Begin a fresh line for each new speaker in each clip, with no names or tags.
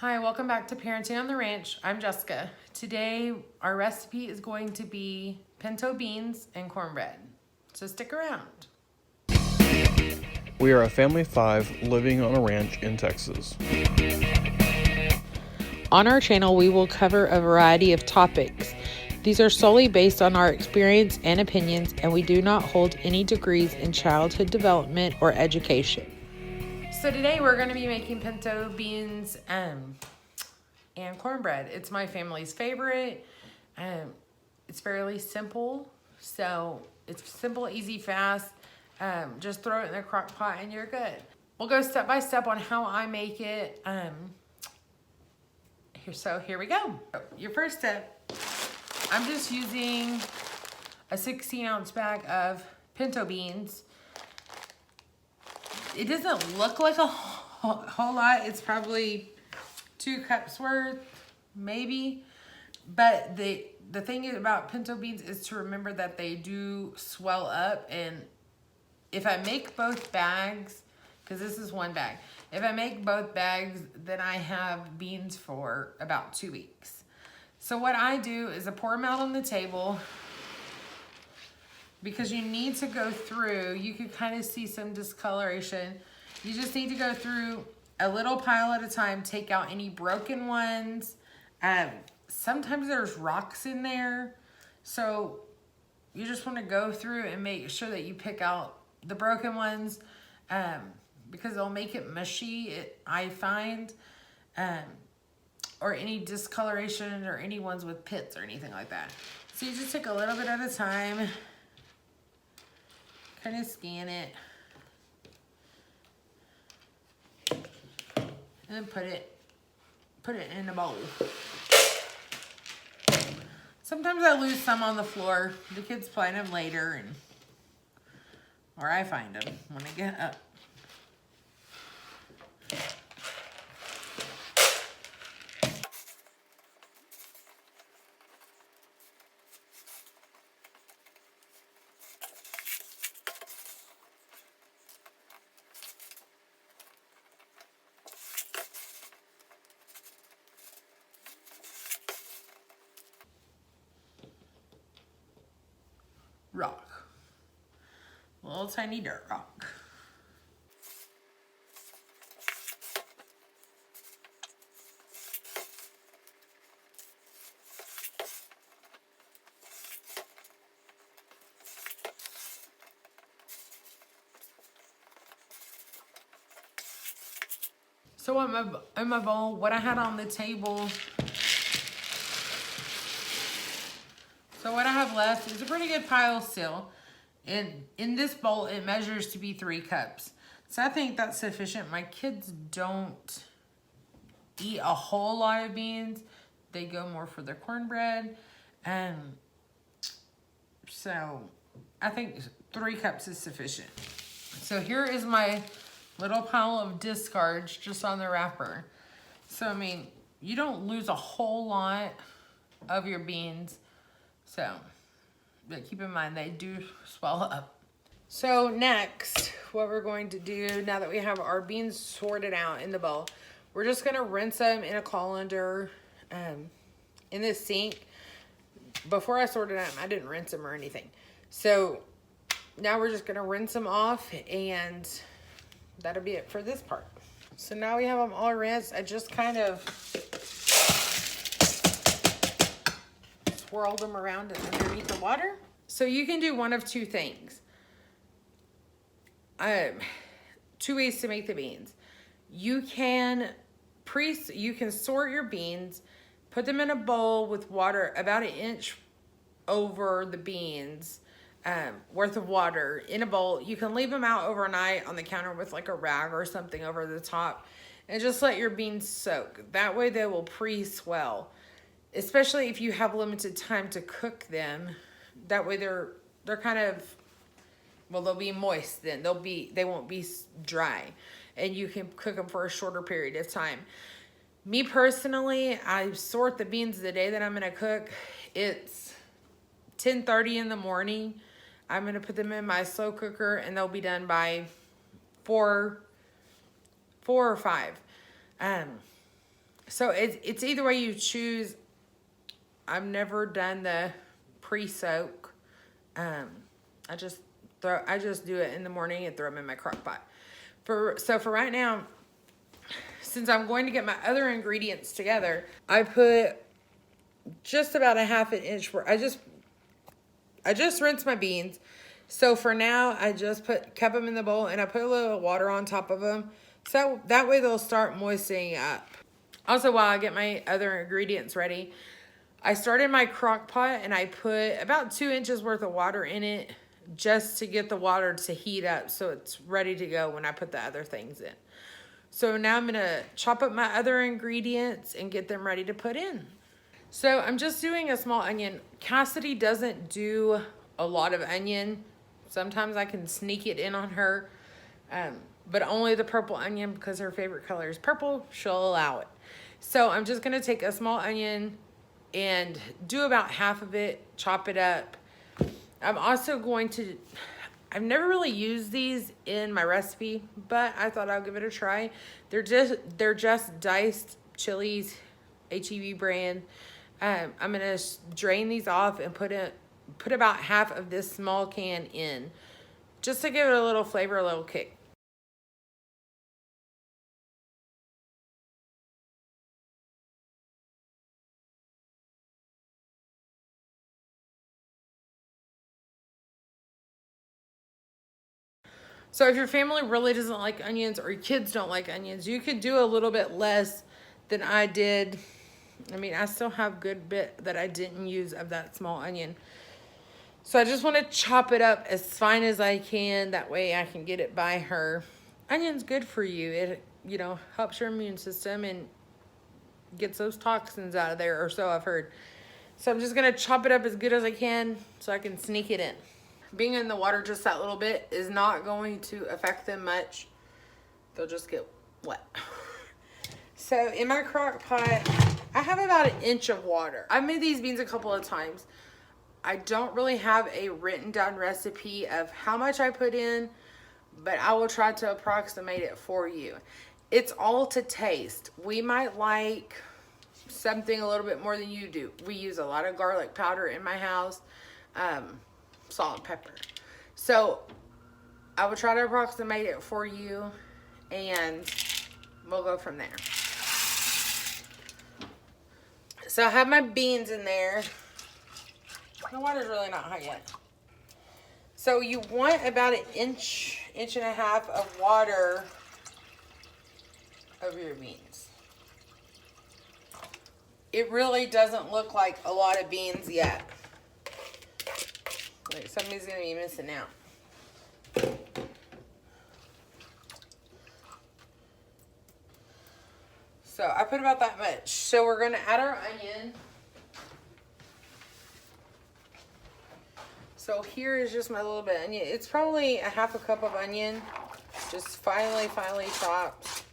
Hi, welcome back to Parenting on the Ranch. I'm Jessica. Today, our recipe is going to be pinto beans and cornbread. So stick around.
We are a family of 5 living on a ranch in Texas.
On our channel, we will cover a variety of topics. These are solely based on our experience and opinions, and we do not hold any degrees in childhood development or education.
So today we're going to be making pinto beans and cornbread. It's my family's favorite. It's fairly simple. So it's simple, easy, fast. Just throw it in the crock pot and you're good. We'll go step by step on how I make it. Here we go. Your first step, I'm just using a 16-ounce bag of pinto beans. It doesn't look like a whole lot. It's probably 2 cups worth, maybe. But the thing about pinto beans is to remember that they do swell up. And if I make both bags, because this is one bag, if I make both bags, then I have beans for about 2 weeks. So what I do is I pour them out on the table, because you need to go through, you can kind of see some discoloration. You just need to go through a little pile at a time, take out any broken ones. Sometimes there's rocks in there. So you just want to go through and make sure that you pick out the broken ones, because they'll make it mushy, I find, or any discoloration or any ones with pits or anything like that. So you just take a little bit at a time, kind of scan it, and then put it in a bowl. Sometimes I lose some on the floor. The kids find them later, or I find them when I get up. Rock. Little tiny dirt rock. So in my bowl, what I had on the table, so what I have left is a pretty good pile still. And in this bowl, it measures to be 3 cups. So I think that's sufficient. My kids don't eat a whole lot of beans. They go more for their cornbread. So I think 3 cups is sufficient. So here is my little pile of discards just on the wrapper. So, I mean, you don't lose a whole lot of your beans. So, but keep in mind, they do swell up. So next, what we're going to do, now that we have our beans sorted out in the bowl, we're just gonna rinse them in a colander, in the sink. Before I sorted them, I didn't rinse them or anything. So now we're just gonna rinse them off, and that'll be it for this part. So now we have them all rinsed. I just kind of swirled them around underneath the water. So you can do one of 2 things. 2 ways to make the beans. You can sort your beans, put them in a bowl with water about 1 inch over the beans, worth of water in a bowl. You can leave them out overnight on the counter with like a rag or something over the top, and just let your beans soak. That way they will pre-swell, especially if you have limited time to cook them. That way they're kind of, well, they'll be moist then. They won't be dry, and you can cook them for a shorter period of time. Me personally, I sort the beans the day that I'm gonna cook. It's 10:30 in the morning. I'm gonna put them in my slow cooker, and they'll be done by 4 or 5. So it's either way you choose. I've never done the pre-soak. I just do it in the morning and throw them in my crock pot. For right now, since I'm going to get my other ingredients together, I put just about a half an inch I just rinsed my beans. So for now, I just kept them in the bowl and I put a little water on top of them. So that way they'll start moistening up. Also, while I get my other ingredients ready, I started my crock pot and I put about 2 inches worth of water in it just to get the water to heat up so it's ready to go when I put the other things in. So now I'm gonna chop up my other ingredients and get them ready to put in. So I'm just doing a small onion. Cassidy doesn't do a lot of onion. Sometimes I can sneak it in on her, but only the purple onion because her favorite color is purple. She'll allow it. So I'm just gonna take a small onion and do about half of it, chop it up. I'm also going to, I've never really used these in my recipe, but I thought I'll give it a try. They're just diced chilies, HEB brand. I'm gonna drain these off and put about half of this small can in, just to give it a little flavor, a little kick. So if your family really doesn't like onions or your kids don't like onions, you could do a little bit less than I did. I mean, I still have good bit that I didn't use of that small onion. So I just want to chop it up as fine as I can. That way I can get it by her. Onion's good for you. It, helps your immune system and gets those toxins out of there, or so I've heard. So I'm just going to chop it up as good as I can so I can sneak it in. Being in the water just that little bit is not going to affect them much. They'll just get wet. So in my crock pot, I have about an inch of water. I've made these beans a couple of times. I don't really have a written down recipe of how much I put in, but I will try to approximate it for you. It's all to taste. We might like something a little bit more than you do. We use a lot of garlic powder in my house. Salt and pepper. So I will try to approximate it for you and we'll go from there. So I have my beans in there. My water's really not hot yet. So you want about an inch and a half of water over your beans. It really doesn't look like a lot of beans yet. Like somebody's gonna be missing out. So I put about that much. So we're gonna add our onion. So here is just my little bit of onion. It's probably a half a cup of onion, just finely chopped.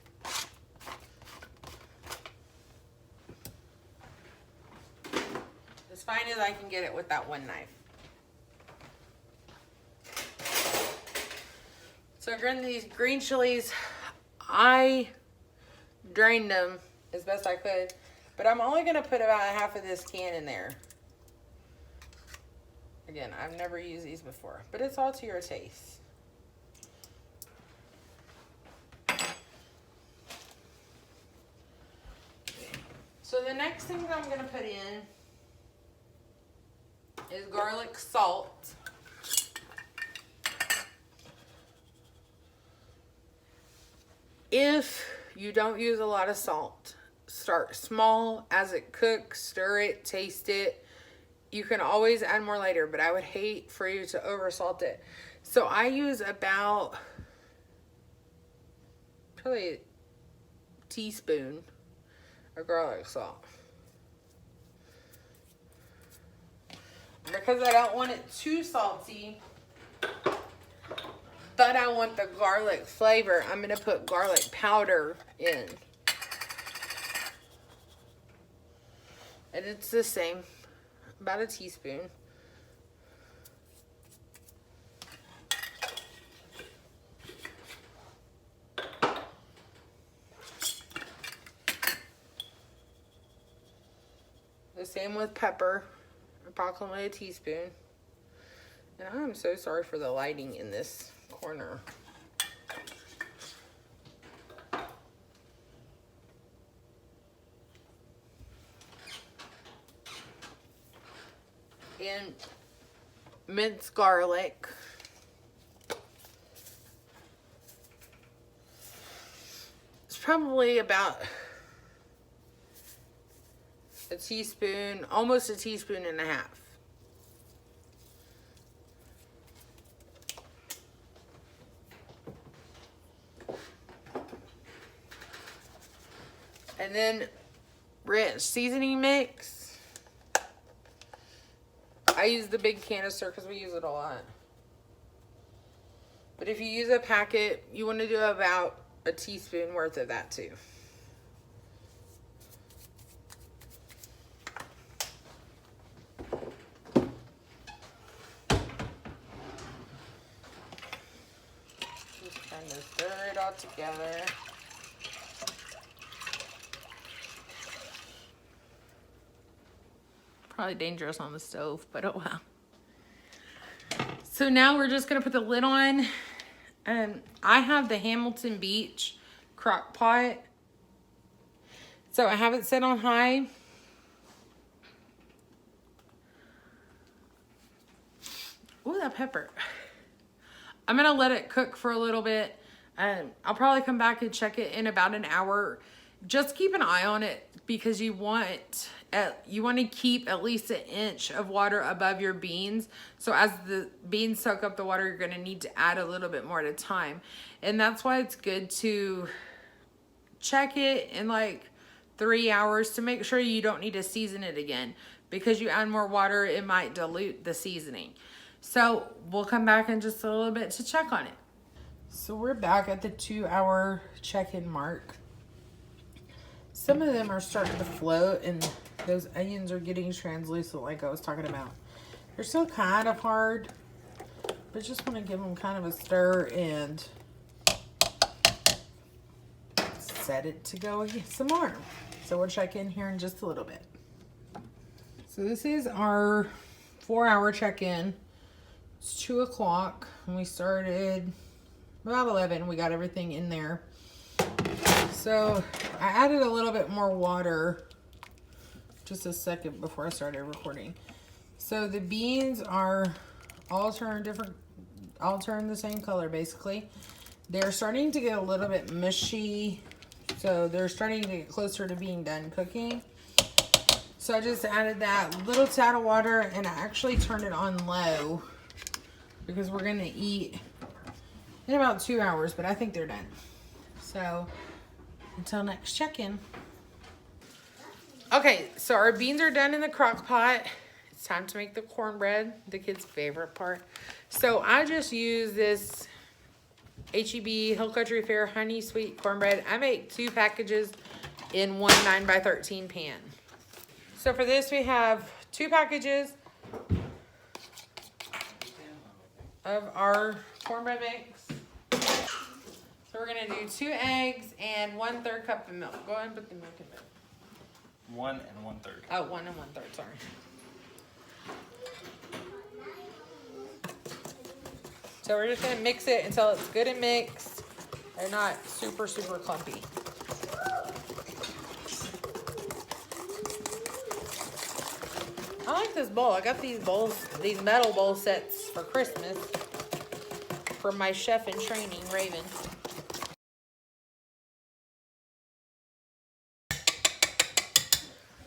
As fine as I can get it with that one knife. So these green chilies, I drained them as best I could, but I'm only gonna put about half of this can in there. Again, I've never used these before, but it's all to your taste. So the next thing that I'm gonna put in is garlic salt. If you don't use a lot of salt, start small as it cooks, stir it, taste it. You can always add more later, but I would hate for you to over salt it. So I use about probably a teaspoon of garlic salt. Because I don't want it too salty, but I want the garlic flavor, I'm going to put garlic powder in. And it's the same, about a teaspoon. same with pepper, approximately a teaspoon. And I'm so sorry for the lighting in this corner. And minced garlic. It's probably about a teaspoon, almost a teaspoon and a half. And then ranch seasoning mix. I use the big canister because we use it a lot. But if you use a packet, you want to do about a teaspoon worth of that too. Just kind of stir it all together. Probably dangerous on the stove, but oh well. So now we're just gonna put the lid on. I have the Hamilton Beach crock pot. So I have it set on high. Ooh, that pepper. I'm gonna let it cook for a little bit. I'll probably come back and check it in about an hour. Just keep an eye on it because you want to keep at least an inch of water above your beans. So as the beans soak up the water, you're going to need to add a little bit more at a time. And that's why it's good to check it in like 3 hours to make sure you don't need to season it again. Because you add more water, it might dilute the seasoning. So we'll come back in just a little bit to check on it. So we're back at the 2-hour check-in mark. Some of them are starting to float and those onions are getting translucent like I was talking about. They're still kind of hard, but just want to give them kind of a stir and set it to go some more. So we'll check in here in just a little bit. So this is our 4-hour check-in. It's 2 o'clock and we started about 11. We got everything in there. So I added a little bit more water just a second before I started recording. So the beans are all turned the same color basically. They're starting to get a little bit mushy. So they're starting to get closer to being done cooking. So I just added that little tad of water and I actually turned it on low because we're gonna eat in about 2 hours, but I think they're done. So until next check-in. Okay, so our beans are done in the crock pot. It's time to make the cornbread, the kids' favorite part. So I just use this H-E-B Hill Country Fair Honey Sweet Cornbread. I make 2 packages in one 9x13 pan. So for this we have 2 packages of our cornbread mix. So we're gonna do 2 eggs and 1/3 cup of milk. Go ahead and put the milk in there.
1 1/3.
Oh, 1 1/3, sorry. So we're just gonna mix it until it's good and mixed. They're not super, super clumpy. I like this bowl. I got these bowls, these metal bowl sets for Christmas from my chef in training, Raven.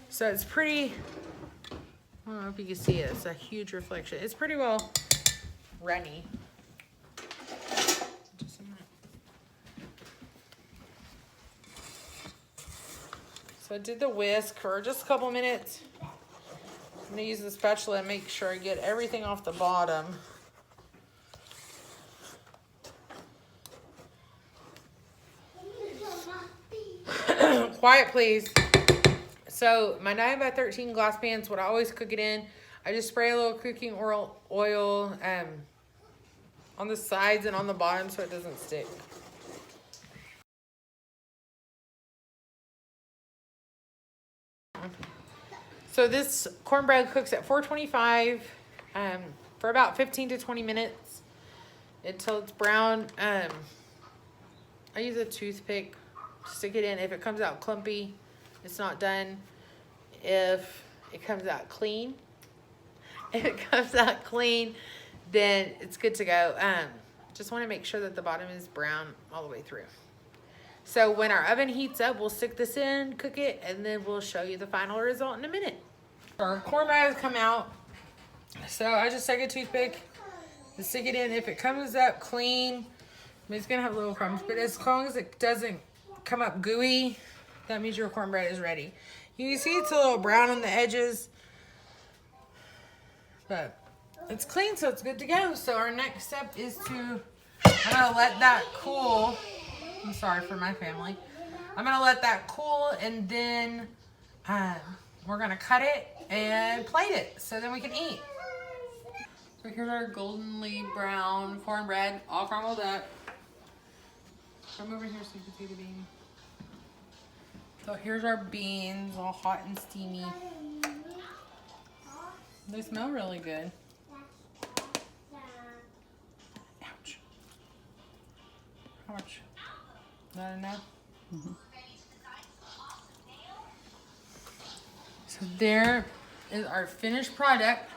So it's pretty, I don't know if you can see it, it's a huge reflection. It's pretty well runny. Just a minute. So I did the whisk for just a couple minutes. I'm gonna use the spatula and make sure I get everything off the bottom. Quiet, please. So my 9x13 glass pans, what I always cook it in, I just spray a little cooking oil on the sides and on the bottom so it doesn't stick. So So this cornbread cooks at 425 for about 15 to 20 minutes until it's brown. I use a toothpick to stick it in. If it comes out clumpy, it's not done. If it comes out clean, then it's good to go. Just want to make sure that the bottom is brown all the way through. So when our oven heats up, we'll stick this in, cook it, and then we'll show you the final result in a minute. Our cornbread has come out. So I just take a toothpick and stick it in. If it comes up clean, I mean, it's gonna have little crumbs, but as long as it doesn't come up gooey, that means your cornbread is ready. You can see it's a little brown on the edges, but it's clean, so it's good to go. So our next step is I'm gonna let that cool. I'm sorry for my family. I'm gonna let that cool, and then we're gonna cut it and plate it so then we can eat. So here's our goldenly brown cornbread, all crumbled up. Come over here so you can see the bean. So here's our beans, all hot and steamy. They smell really good. Ouch. How much? Is that enough? Mm-hmm. So there is our finished product.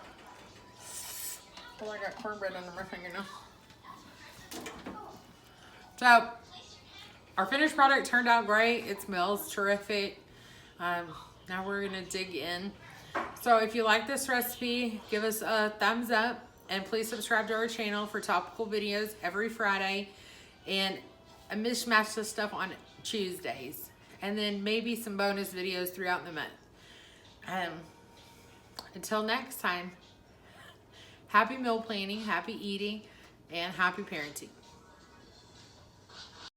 Oh, I got cornbread under my finger now. So our finished product turned out great. It smells terrific. Now we're gonna dig in. So if you like this recipe, give us a thumbs up, and please subscribe to our channel for topical videos every Friday and a mishmash of stuff on Tuesdays, and then maybe some bonus videos throughout the month. Until next time, happy meal planning, happy eating, and happy parenting.